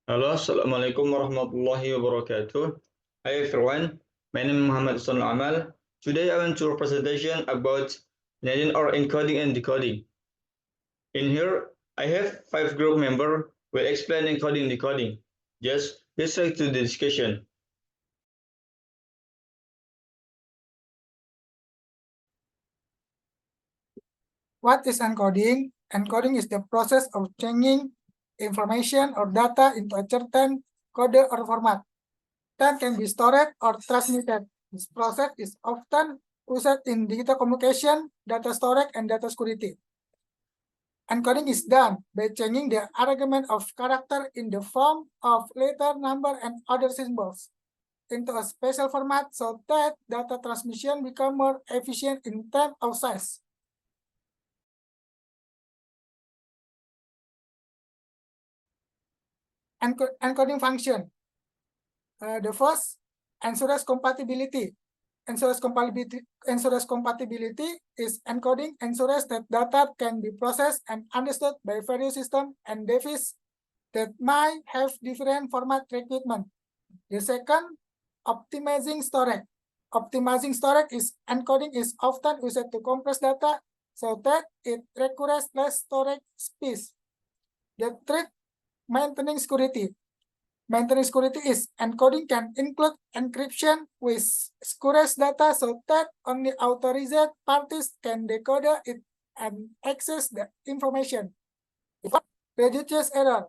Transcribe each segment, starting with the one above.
Hello, Assalamualaikum warahmatullahi wabarakatuh. Hi everyone, my name is Muhammad Hassan Amal. Today I want to presentation about learning or encoding and decoding. In here, I have five group member will explain encoding and decoding. Just let's straight to the discussion. What is encoding? Encoding is the process of changing information or data into a certain code or format that can be stored or transmitted. This process is often used in digital communication, data storage, and data security. Encoding is done by changing the arrangement of character in the form of letter, number, and other symbols into a special format so that data transmission become more efficient in terms of size. Encoding function. The first, Answer's compatibility. Answer's compatibility is encoding ensures that data can be processed and understood by various systems and devices that might have different format requirement. The second, optimizing storage. Optimizing storage is encoding is often used to compress data so that it requires less storage space. The third, maintaining security. Maintaining security is encoding can include encryption with secure data so that only authorized parties can decode it and access the information. Reduces error.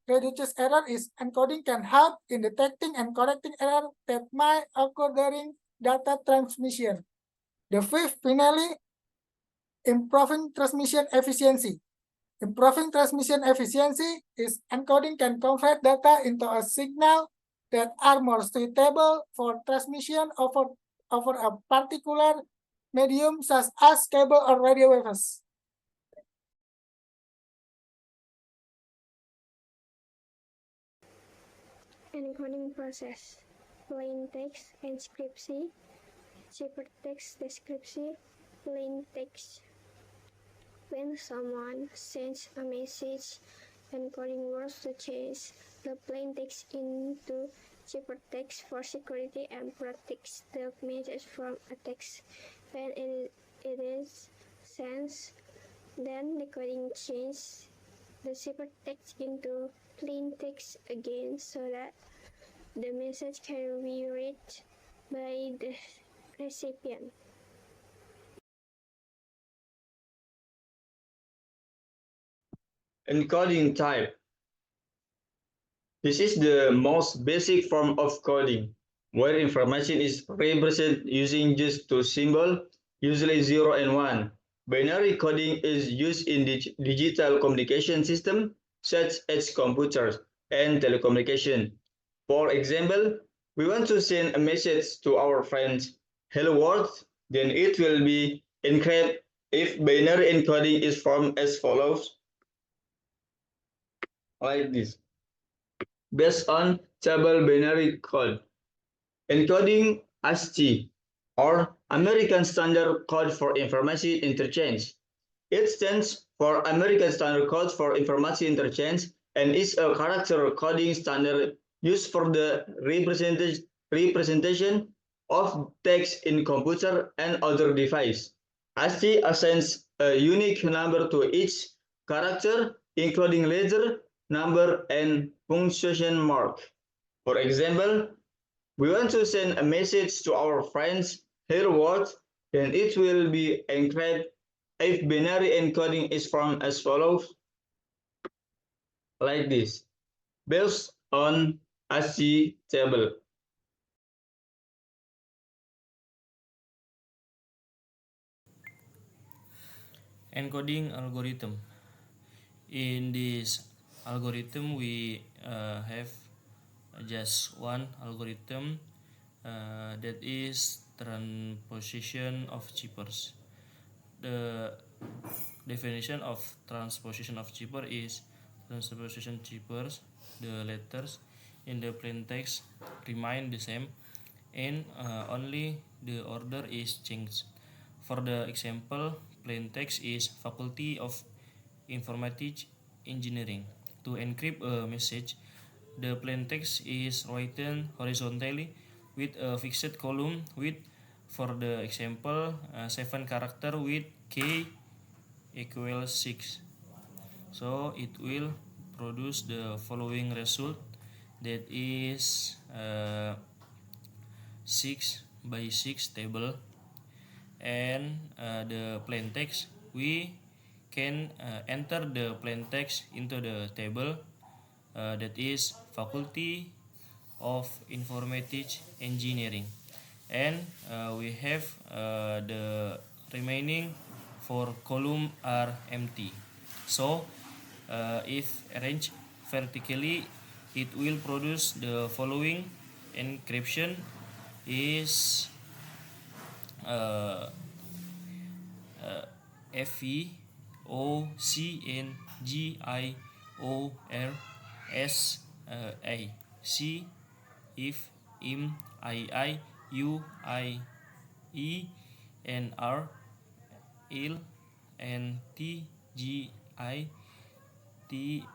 Reduces error is encoding can help in detecting and correcting error that might occur during data transmission. The fifth, finally, improving transmission efficiency. Improving transmission efficiency is encoding can convert data into a signal that are more suitable for transmission over a particular medium such as cable or radio waves. Encoding process, plain text encryption, ciphertext description, plain text. When someone sends a message, encoding works to change the plain text into ciphertext for security and protects the message from attacks. When it is sent, then decoding changes the ciphertext into plain text again so that the message can be read by the recipient. Encoding type. This is the most basic form of coding, where information is represented using just two symbols, usually 0 and 1. Binary coding is used in digital communication systems such as computers and telecommunication. For example, we want to send a message to our friends, "Hello world," then it will be encrypted if binary encoding is formed as follows, like this. Based on table binary code. Encoding ASCII, or American Standard Code for Information Interchange. It stands for American Standard Code for Information Interchange and is a character coding standard used for the representation of text in computer and other device. ASCII assigns a unique number to each character, including letter, number, and punctuation mark. For example, we want to send a message to our friends, "Hello world," then it will be encrypted if binary encoding is formed as follows, like this, based on ASCII table. Encoding algorithm. In this algorithm, we have just one algorithm that is transposition of chippers. The definition of transposition of chipper is transposition chippers. The letters in the plain text remain the same, and only the order is changed. For the example, plain text is Faculty of Informatics Engineering. To encrypt a message, the plain text is written horizontally with a fixed column width. For the example, 7 character with k equals 6. So it will produce the following result, that is 6 by 6 table. And the plain text, we can enter the plain text into the table, that is Faculty of Informatics Engineering, and we have the remaining 4 column are empty. So if arranged vertically, it will produce the following. Encryption is FEOCNGIORSA, if IM II UIE NR IL NTGI TFIIN.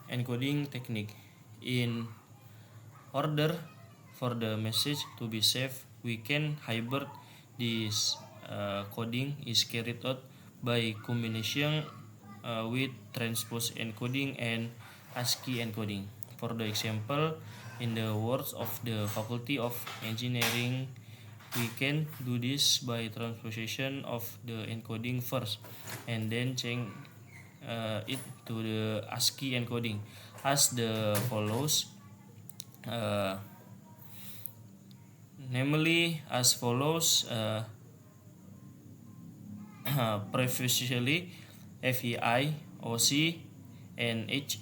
Encoding technique. In order for the message to be safe, we can hybrid this coding is carried out by combination with transpose encoding and ASCII encoding. For the example, in the words of the Faculty of Engineering, we can do this by transposition of the encoding first and then change it to the ASCII encoding as the follows. Namely as follows. Previously FEI, OC, and H.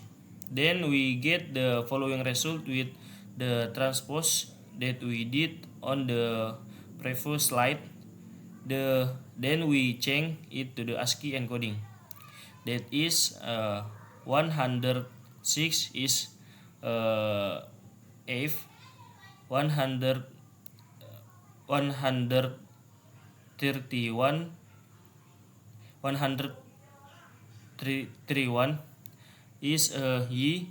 Then we get the following result with the transpose that we did on the previous slide. Then we change it to the ASCII encoding. That is 106 is F, 131 131 is Y,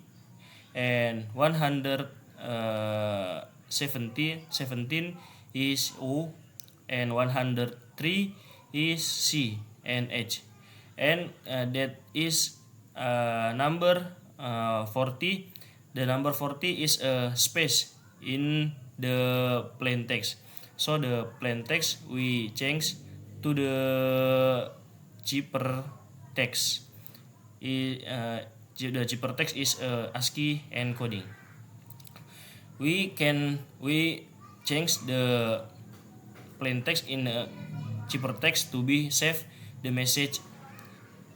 and 117 is O, and 103 is C and H. And that is number 40. The number 40 is a space in the plain text. So the plain text we change to the cheaper text. The cheaper text is ASCII encoding. We change the plain text in a cheaper text to be save the message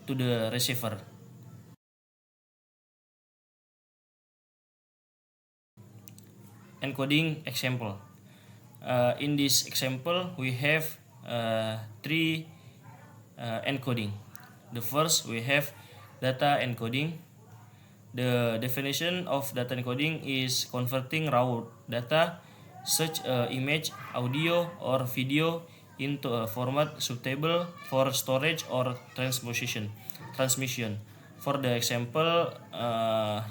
to the receiver. Encoding example. In this example, we have 3 encoding. The first, we have data encoding. The definition of data encoding is converting raw data, such as image, audio, or video, into a format suitable for storage or transmission. For the example,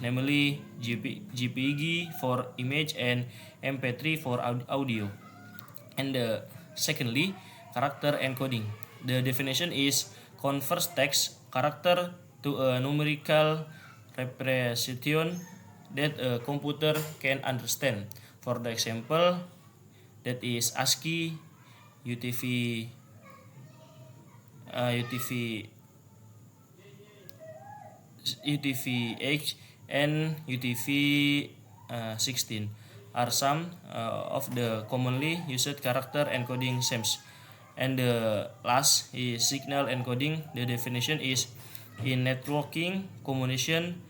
namely JPEG for image and MP3 for audio. And secondly, character encoding. The definition is converts text character to a numerical representation that a computer can understand. For the example, that is ASCII, UTF-8 and UTF-16 are some of the commonly used character encoding schemes. And the last is signal encoding. The definition is in networking communication,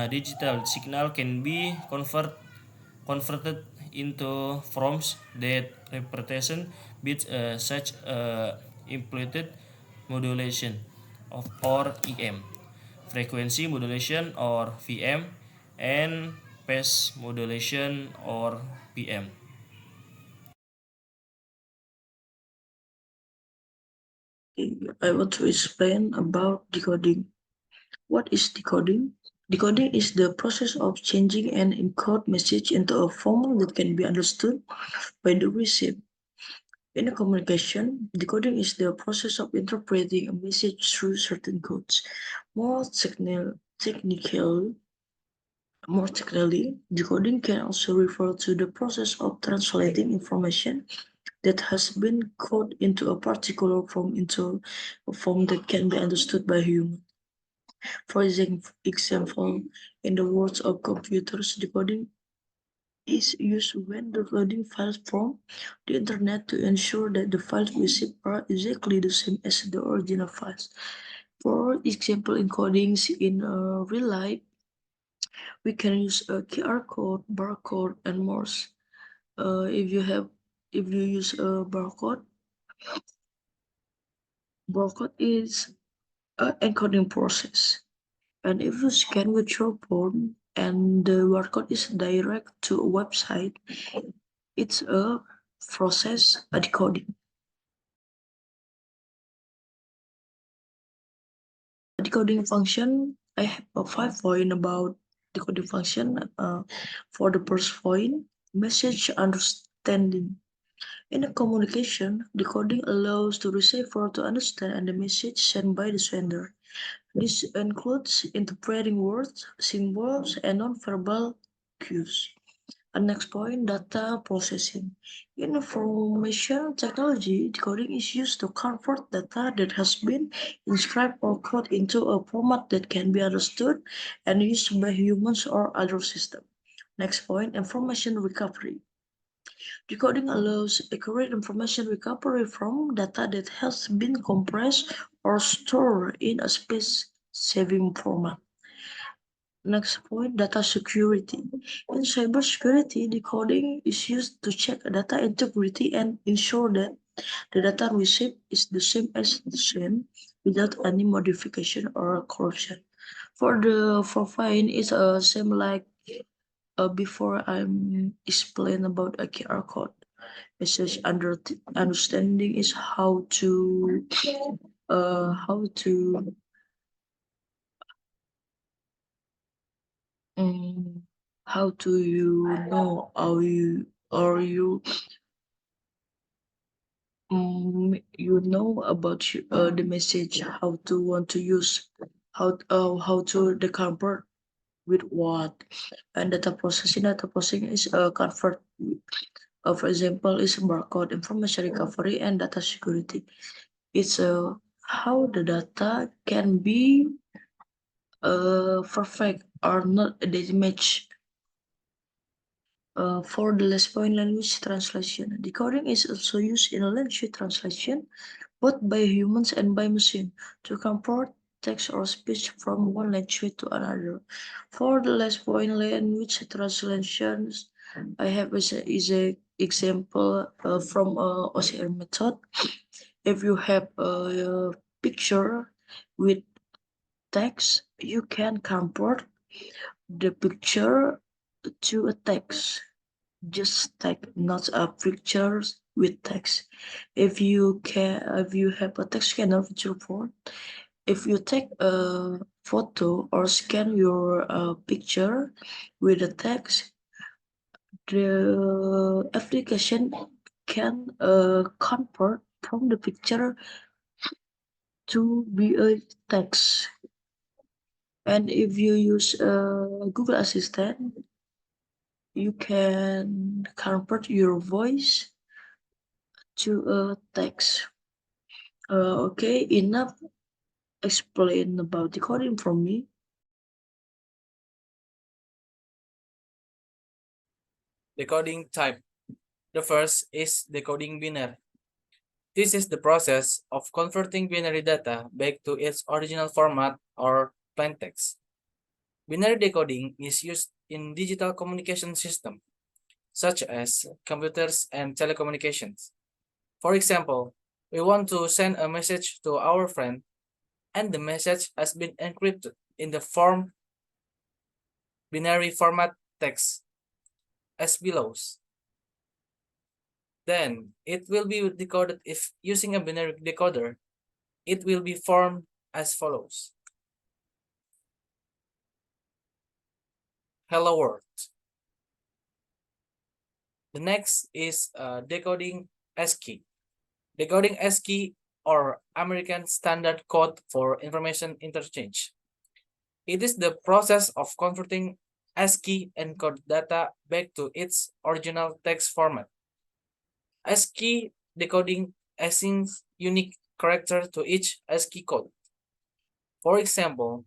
digital signal can be converted into forms that represent bits, such implicit modulation or EM, frequency modulation or VM, and phase modulation or PM. I want to explain about decoding. What is decoding? Decoding is the process of changing an encoded message into a form that can be understood by the receiver. In a communication, decoding is the process of interpreting a message through certain codes. More technically, decoding can also refer to the process of translating information that has been coded into a particular form into a form that can be understood by humans. For example, in the world of computers, decoding is used when downloading files from the internet to ensure that the files received are exactly the same as the original files. For example, encodings in real life, we can use a QR code, barcode, and more. If you use a barcode is an encoding process. And if you scan with your phone and the barcode is direct to a website, it's a process a decoding. Decoding function, I have a 5 point about decoding function. For the first point, message understanding. In a communication, decoding allows the receiver to understand the message sent by the sender. This includes interpreting words, symbols, and non-verbal cues. And next point, data processing. In information technology, decoding is used to convert data that has been inscribed or coded into a format that can be understood and used by humans or other systems. Next point, information recovery. Decoding allows accurate information recovery from data that has been compressed or stored in a space-saving format. Next point, data security. In cybersecurity, decoding is used to check data integrity and ensure that the data received is the same as the same without any modification or corruption. For the profile, it's same like before I'm explain about a QR code. Message understanding is how to how do you know how you or you you know about the message how to want to use how to the convert with what and data processing is convert for example is barcode information recovery and data security. It's how the data can be perfect or not damaged. For the last point, language translation. Decoding is also used in language translation, both by humans and by machine, to convert text or speech from one language to another. For the last point, language translations, I have is a example from OCR method. If you have a picture with text, you can convert the picture to a text. Just text, not a pictures with text. If you have a text scanner with your phone, if you take a photo or scan your picture with a text, the application can convert from the picture to be a text. And if you use Google Assistant, you can convert your voice to a text. Okay, enough explain about decoding from me. Decoding type. The first is decoding binary. This is the process of converting binary data back to its original format or plain text. Binary decoding is used in digital communication systems, such as computers and telecommunications. For example, we want to send a message to our friend, and the message has been encrypted in the form binary format text as below. Then it will be decoded if using a binary decoder. It will be formed as follows. Hello world. The next is decoding ASCII. Decoding ASCII, or American Standard Code for Information Interchange. It is the process of converting ASCII encoded data back to its original text format. ASCII decoding assigns unique character to each ASCII code. For example,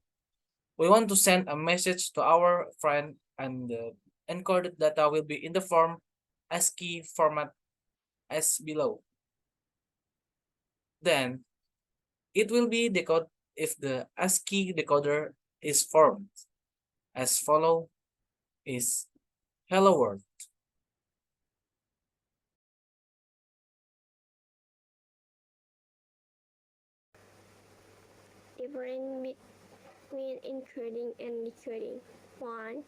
we want to send a message to our friend, and the encoded data will be in the form ASCII format as below. Then it will be decoded if the ASCII decoder is formed as follow is hello world. Difference between encoding and decoding. 1.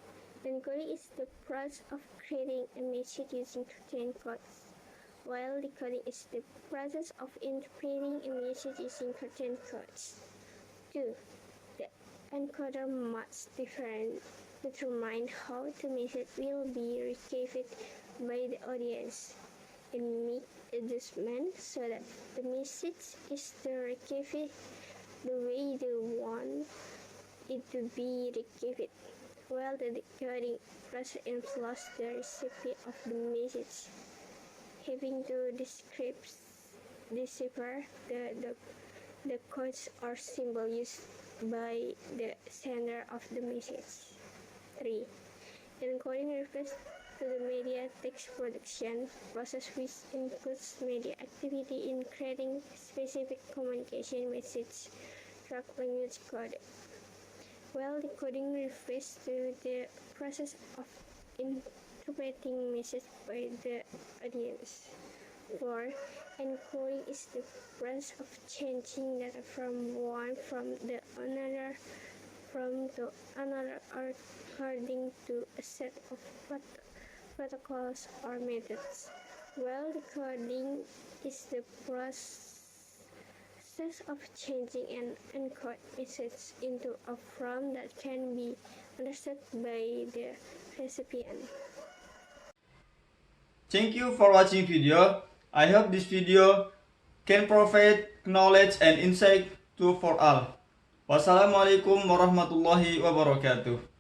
Encoding is the process of creating a message using certain codes, while decoding is the process of interpreting a message using certain codes. 2. The encoder must determine how the message will be received by the audience and make adjustments so that the message is received the way they want it to be received, while the decoding process influences the recipient of the message, having to decipher the codes or symbols used by the sender of the message. 3. Encoding refers to the media text production process, which includes media activity in creating specific communication message through language code, while decoding refers to the process of interpreting message by the audience. 4. Encoding is the process of changing data from another according to a set of protocols or methods, while decoding is the process of changing an encoded message into a form that can be understood by the recipient. Thank you for watching video. I hope this video can provide knowledge and insight to for all. Wassalamualaikum warahmatullahi wabarakatuh.